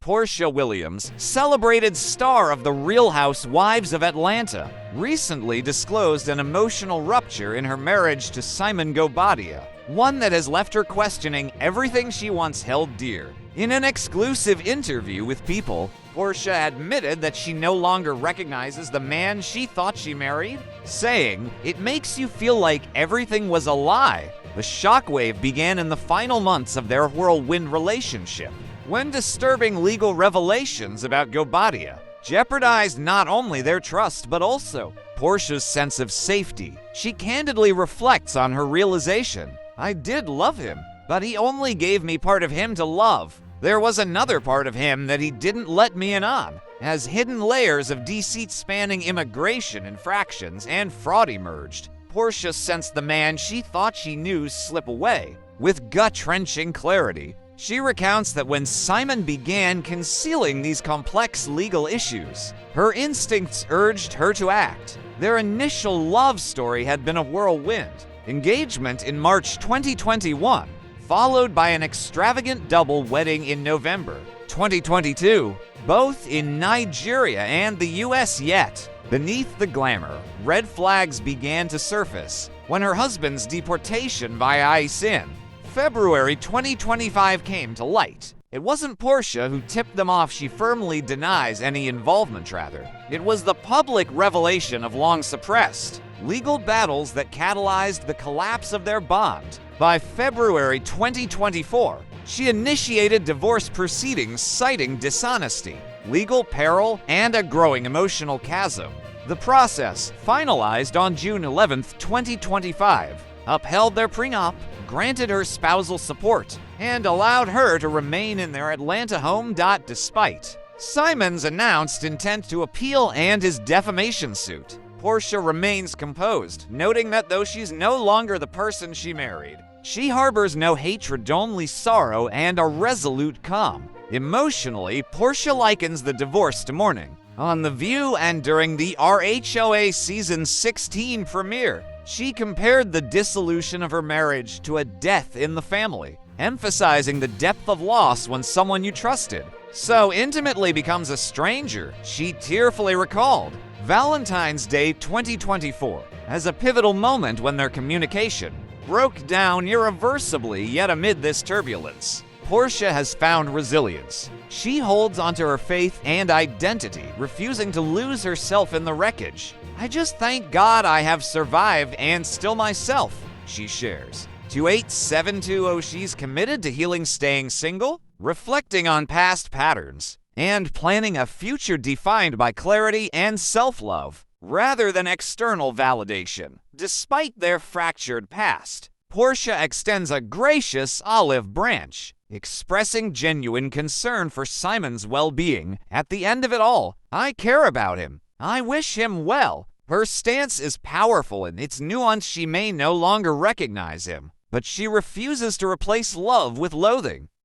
Porsha Williams, celebrated star of the Real Housewives of Atlanta, recently disclosed an emotional rupture in her marriage to Simon Guobadia, one that has left her questioning everything she once held dear. In an exclusive interview with People, Porsha admitted that she no longer recognizes the man she thought she married, saying, "It makes you feel like everything was a lie." The shockwave began in the final months of their whirlwind relationship, when disturbing legal revelations about Guobadia jeopardized not only their trust but also Porsha's sense of safety. She candidly reflects on her realization. "I did love him, but he only gave me part of him to love. There was another part of him that he didn't let me in on, as hidden layers of deceit spanning immigration infractions and fraud emerged. Porsha sensed the man she thought she knew slip away. With gut-wrenching clarity, she recounts that when Simon began concealing these complex legal issues, her instincts urged her to act. Their initial love story had been a whirlwind. Engagement in March 2021, followed by an extravagant double wedding in November 2022, both in Nigeria and the US. Yet, beneath the glamour, red flags began to surface when her husband's deportation via ICE in February 2025 came to light. It wasn't Porsha who tipped them off. She firmly denies any involvement, rather. It was the public revelation of long-suppressed legal battles that catalyzed the collapse of their bond. By February 2024, she initiated divorce proceedings citing dishonesty, legal peril, and a growing emotional chasm. The process, finalized on June 11, 2025, upheld their prenup, granted her spousal support, and allowed her to remain in their Atlanta home. Despite Simon's announced intent to appeal and his defamation suit, Porsha remains composed, noting that though she's no longer the person she married, she harbors no hatred, only sorrow and a resolute calm. Emotionally, Porsha likens the divorce to mourning. On The View and during the RHOA Season 16 premiere, she compared the dissolution of her marriage to a death in the family, emphasizing the depth of loss when someone you trusted so intimately becomes a stranger. She tearfully recalled Valentine's Day 2024 as a pivotal moment when their communication broke down irreversibly. Yet amid this turbulence, Porsha has found resilience. She holds onto her faith and identity, refusing to lose herself in the wreckage. "I just thank God I have survived and still myself," she shares. To 8720, she's committed to healing, staying single, reflecting on past patterns, and planning a future defined by clarity and self-love, rather than external validation. Despite their fractured past, Porsha extends a gracious olive branch, expressing genuine concern for Simon's well-being. "At the end of it all, I care about him. I wish him well." Her stance is powerful in its nuance. She may no longer recognize him, but she refuses to replace love with loathing.